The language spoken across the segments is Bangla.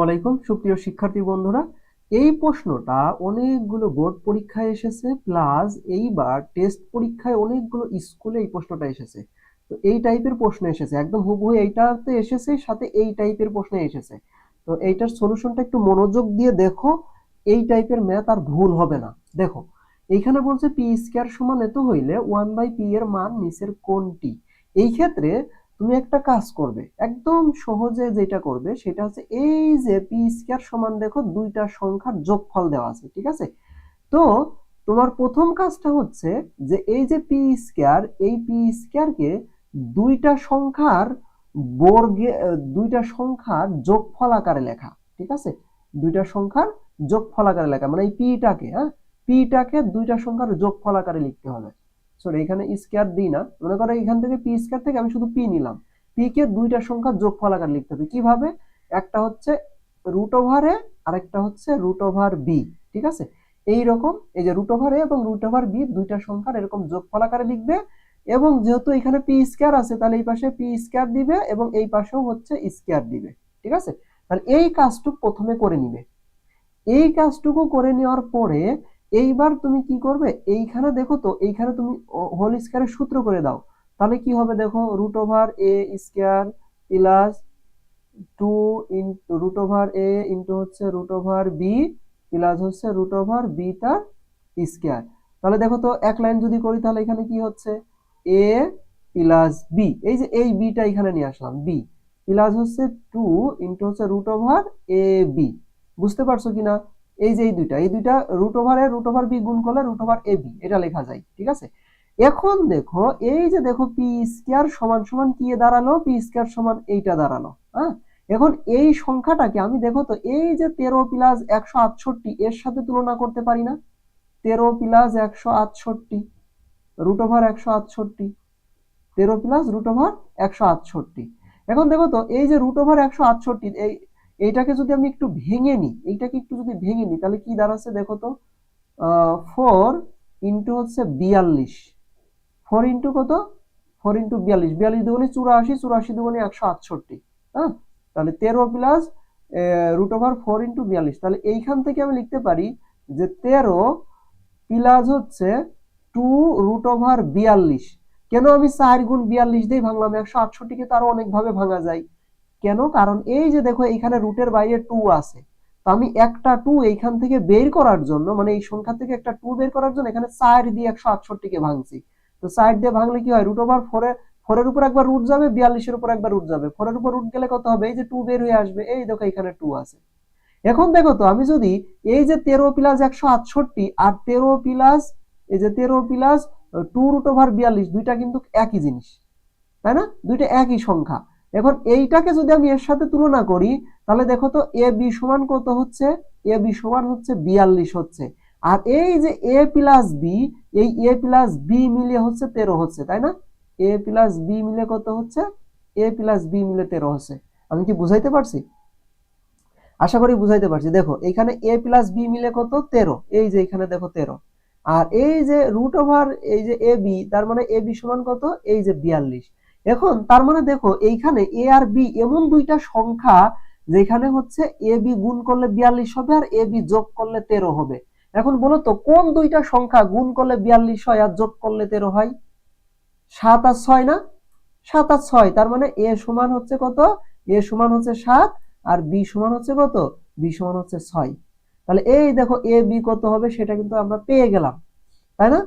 আলাইকুম সুপ্রিয় শিক্ষার্থী বন্ধুরা, এই প্রশ্নটা অনেকগুলো বোর্ড পরীক্ষায় এসেছে, প্লাস এইবার টেস্ট পরীক্ষায় অনেকগুলো স্কুলে এই প্রশ্নটা এসেছে। তো এই টাইপের প্রশ্ন এসেছে, একদম হুবহু এইটাতে এসেছে, সাথে এই টাইপের প্রশ্ন এসেছে। তো এইটার সলিউশনটা একটু মনোযোগ দিয়ে দেখো, এই টাইপের ম্যাথ আর ভুল হবে না। দেখো এইখানে বলছে পি স্কয়ার সমান এত হইলে 1/p এর মান নিচের কোনটি। এই ক্ষেত্রে তুমি একটা কাজ করবে, একদম সহজে যেটা করবে সেটা হচ্ছে এই যে পি স্কয়ার সমান, দেখো দুইটা সংখ্যার যোগফল দেওয়া আছে, ঠিক আছে। তো তোমার প্রথম কাজটা হচ্ছে যে এই যে পি স্কয়ার, এই পি স্কয়ারকে দুইটা সংখ্যার বর্গে, দুইটা সংখ্যার যোগফল আকারে লেখা, ঠিক আছে। দুইটা সংখ্যার যোগফল আকারে লেখা মানে এই পিটাকে দুইটা সংখ্যার যোগফল আকারে লিখতে হবে। সরি, এখানে স্কয়ার দিই না, মনে করো এখান থেকে পি স্কয়ার থেকে আমি শুধু পি নিলাম, পি কে দুইটা সংখ্যার যোগফল আকারে লিখতে হবে। কিভাবে? একটা হচ্ছে রুট ওভার এ আর একটা হচ্ছে রুট ওভার বি, ঠিক আছে। এইরকম এই যে রুট ওভার এ এবং রুট ওভার বি দুইটা সংখ্যার এরকম যোগফল আকারে লিখবে, এবং যেহেতু এখানে পি স্কয়ার আছে তাহলে এই পাশে পি স্কয়ার দিবে এবং এই পাশেও হচ্ছে স্কয়ার দিবে, ঠিক আছে। তাহলে এই কাজটুকু প্রথমে করে নিবে। এই কাজটুকু করে নেওয়ার পরে এইবার তুমি কি করবে, এইখানে দেখো তো, এইখানে তুমি হোল স্কয়ারের সূত্র করে দাও। তাহলে কি হবে দেখো, root over A square plus 2 into root over A into হচ্ছে রুট ওভার বি প্লাস হচ্ছে রুট ওভার বি তার স্কয়ার। তাহলে দেখো তো এক লাইন যদি করি তাহলে এখানে কি হচ্ছে, এ প্লাস বি, এই যে এই বিটা এখানে নিয়ে আসলাম, বি প্লাস হচ্ছে 2 ইনটু হচ্ছে রুট ওভার এ বি। বুঝতে পারছো কিনা? এই যে এই দুইটা রুট ওভার এ রুট ওভার বি গুণ করলে রুট ওভার এ বি এটা লেখা যায়, ঠিক আছে। এখন দেখো এই যে দেখো পি স্কয়ার সমান সমান কি দাঁড়ালো, পি স্কয়ার সমান এইটা দাঁড়ালো। হ্যাঁ, এখন এই সংখ্যাটাকে আমি দেখো তো এই যে 13 প্লাস 168 এর সাথে তুলনা করতে পারি না। 13 plus 168 root over 168, 13 plus root over 168। এখন দেখো তো এই যে রুট ওভার 168, এইটাকে যদি আমি একটু ভেঙে নিই, এইটাকে একটু যদি ভেঙে নিই তাহলে কি দাঁড়াচ্ছে দেখো তো, 4 ইন্টু হচ্ছে 42, 4 ইন্টু কত, 4 ইন্টু 42, 42 দুগুণে 84, 84 দুগুণে 168। হ্যাঁ, তাহলে 13 প্লাস রুট ওভার 4 ইন্টু 42, তাহলে এইখান থেকে আমি লিখতে পারি যে 13 প্লাস হচ্ছে 2 রুট ওভার 42। কেন আমি 4 গুণ 42 দিয়ে ভাঙলাম, 168 কে তো আরো অনেক ভাবে ভাঙা যায়। কেন? কারণ এই যে দেখো এখানে রুটের বাইরে 2 আছে, তো আমি একটা 2 এইখান থেকে বের করার জন্য, মানে এই সংখ্যা থেকে একটা 2 বের করার জন্য এখানে 4 দিয়ে 168 কে ভাঙছি। তো 4 দিয়ে ভাঙলে কি হয়, রুট ওভার 4 এর উপর একবার রুট যাবে, 42 এর উপর একবার রুট যাবে, 4 এর উপর রুট গেলে কত হবে, এই যে 2 বের হয়ে আসবে, এই দেখো এখানে 2 আছে। এখন দেখো তো আমি যদি এই যে 13 প্লাস 168 আর 13 প্লাস এই যে 13 প্লাস 2 রুট ওভার 42, দুইটা কিন্তু একই জিনিস, তাই না? দুইটা একই সংখ্যা। এখন এইটাকে যদি আমি এর সাথে তুলনা করি তাহলে দেখো তো এ বি সমান কত হচ্ছে, এ বি সমান হচ্ছে 42 হচ্ছে। আর এই যে এ প্লাস বি, এই এ প্লাস বি মিলে হচ্ছে 13 হচ্ছে, তাই না? এ প্লাস বি মিলে কত হচ্ছে, এ প্লাস বি মিলে 13 হচ্ছে। আমি কি বুঝাইতে পারছি? আশা করি বুঝাইতে পারছি। দেখো এখানে এ প্লাস বি মিলে কত, 13, এই যে এখানে দেখো 13, আর এই যে রুট ওভার এই যে এ বি, তার মানে এ বি সমান কত, এই যে 42। এখন তার মানে দেখো এইখানে এ আর বি এমন দুইটা সংখ্যা যেখানে হচ্ছে এ বি গুণ করলে 42 হবে আর এ বি যোগ করলে 13 হবে। এখন বলো তো কোন দুইটা সংখ্যা গুণ করলে 42 হয় আর যোগ করলে 13 হয়? 7 আর 6 না? 7 আর 6, তার মানে এ সমান হচ্ছে কত, এ সমান হচ্ছে 7 আর বি সমান হচ্ছে কত, বি সমান হচ্ছে 6। তাহলে এই দেখো এ বি কত হবে সেটা কিন্তু আমরা পেয়ে গেলাম, তাই না?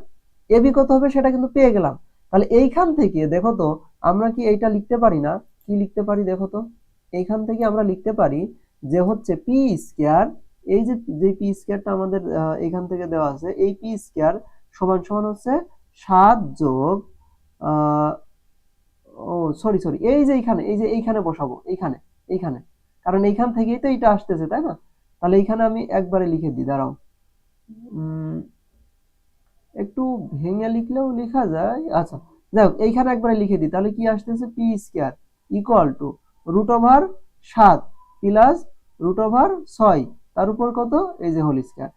এ বি কত হবে সেটা কিন্তু পেয়ে গেলাম। তাহলে এইখান থেকে দেখো তো আমরা কি এইটা লিখতে পারি না, কি লিখতে পারি দেখো তো, এইখান থেকে আমরা লিখতে পারি যে হচ্ছে পি স্কয়ার, এই যে যে পি স্কয়ারটা আমাদের এখান থেকে দেওয়া আছে, এই পি স্কয়ার সমান সমান হচ্ছে 7 যোগ ও সরি সরি, এই যে এইখানে, এই যে এইখানে বসাবো, এইখানে, এইখানে, কারণ এইখান থেকেই তো এটা আসতেছে, তাই না? তাহলে এইখানে আমি একবারে লিখে দিই, দাঁড়াও, একটু ভেঙে লিখলেও লেখা যায়। আচ্ছা যাই হোক, এইখানে একবারে লিখে দিই, তাহলে কি আসতেছে, P square equal to root over 7 plus root over 6 তার উপর কত, এই যে হোল স্কয়ার।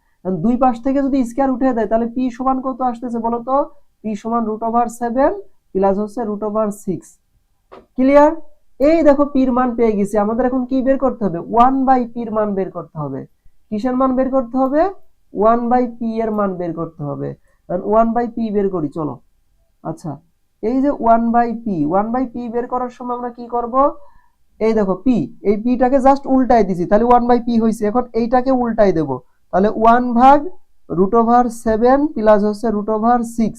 দুই পাশ থেকে যদি স্কয়ার উঠে দেয় তাহলে পি সমান কত আসতেছে বলো তো, পি সমান রুট ওভার 7 প্লাস হচ্ছে রুট ওভার 6। ক্লিয়ার? এই দেখো পির মান পেয়ে গেছি, আমাদের এখন কি বের করতে হবে? 1/p-র মান বের করতে হবে। কিসের মান বের করতে হবে? 1/p এর মান বের করতে হবে। 1/p বের করি চলো। আচ্ছা, এই যে 1/p বের করার সময় আমরা কি করব? এই দেখো পি, এই পিটাকে জাস্ট উল্টাই দিছি, তাহলে 1/p হয়েছে। এখন এইটাকে উল্টাই দেব, তাহলে 1/√7 প্লাস হচ্ছে √6।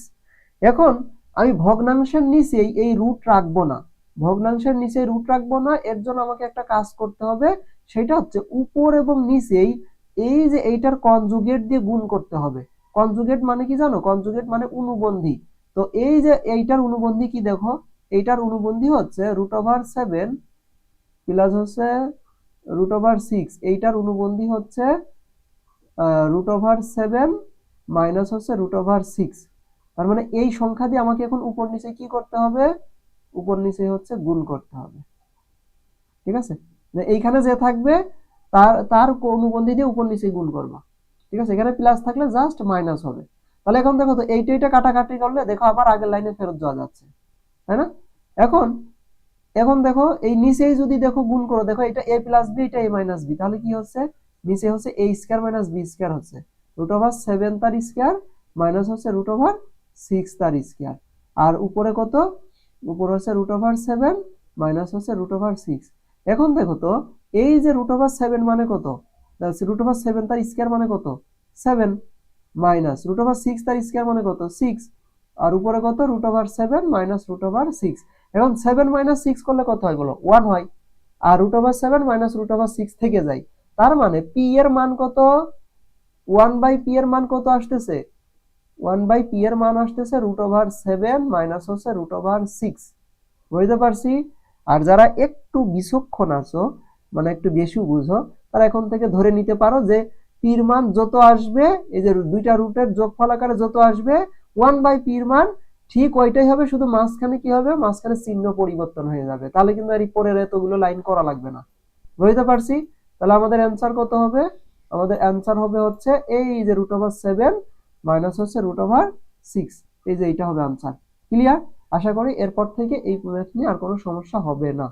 এখন আমি ভগ্নাংশের নিচে এই রুট রাখবো না, ভগ্নাংশের নিচে রুট রাখবো না, এর জন্য আমাকে একটা কাজ করতে হবে, সেটা হচ্ছে উপর এবং নিচেই এই যে এইটার কনজুগেট দিয়ে গুণ করতে হবে। কনজুগেট মানে কি জানো? কনজুগেট মানে অনুবন্ধী। তো এই যে এইটার অনুবন্ধী কি দেখো, এইটার অনুবন্ধী হচ্ছে √7 প্লাস হচ্ছে √6, এইটার অনুবন্ধী হচ্ছে √7 মাইনাস হচ্ছে √6। তার মানে এই সংখ্যা দিয়ে আমাকে এখন উপর নিচে কি করতে হবে? উপর নিচে হচ্ছে গুণ করতে হবে। ঠিক আছে, এইখানে যে থাকবে তার তার অনুবন্ধী দিয়ে উপর নিচে গুণ করবা। ঠিক আছে, এখানে প্লাস থাকলে জাস্ট মাইনাস হবে। তাহলে এখন দেখো তো এইটা কাটাকাটি করলে দেখো আবার আগের লাইনে ফেরত যাওয়া যাচ্ছে, তাই না? এখন এখন দেখো এই নিচেই যদি দেখো গুণ করো, দেখো এটা a প্লাস বি, এটা a মাইনাস বি, তাহলে কি হচ্ছে? নিচে হচ্ছে a square minus b square হচ্ছে √7 তার স্কয়ার মাইনাস হচ্ছে √6 তার স্কয়ার। আর উপরে কত? উপরে হচ্ছে √7 মাইনাস হচ্ছে √6। এখন দেখো তো এই যে √7 মানে কত? √7 তার স্কয়ার মানে কত? 7 মাইনাস √6 তার স্কয়ার মানে কত? 6। আর উপরে কত? √7 মাইনাস √6। এখন 7 মাইনাস 6 করলে কত হয় বলো? 1 হয়। আর √7 মাইনাস √6 থেকে যায়। তার মানে পি এর মান কত? 1/p এর মান কত আসতেছে? 1/p এর মান আসতেছে √7 মাইনাস হচ্ছে √6। বুঝতে পারছি? আর যারা একটু বিচক্ষণ আছো, মানে একটু বেশি বুঝো, তারা এখন থেকে ধরে নিতে পারো যে পির মান যত আসবে, এই যে দুইটা রুটের যোগফল আকারে যত আসবে 1/p-র মান ঠিক ওইটাই হবে, শুধু মাঝখানে কি হবে? মাঝখানে চিহ্ন পরিবর্তন হয়ে যাবে, তাহলে কিন্তু আর পরের এতগুলো লাইন করা লাগবে না। বুঝতে পারছি? তাহলে আমাদের অ্যান্সার কত হবে? আমাদের অ্যান্সার হবে হচ্ছে এই যে √7 মাইনাস হচ্ছে √6, এই যে এইটা হবে অ্যান্সার। ক্লিয়ার? আশা করি এরপর থেকে এই ম্যাথ নিয়ে আর কোনো সমস্যা হবে না।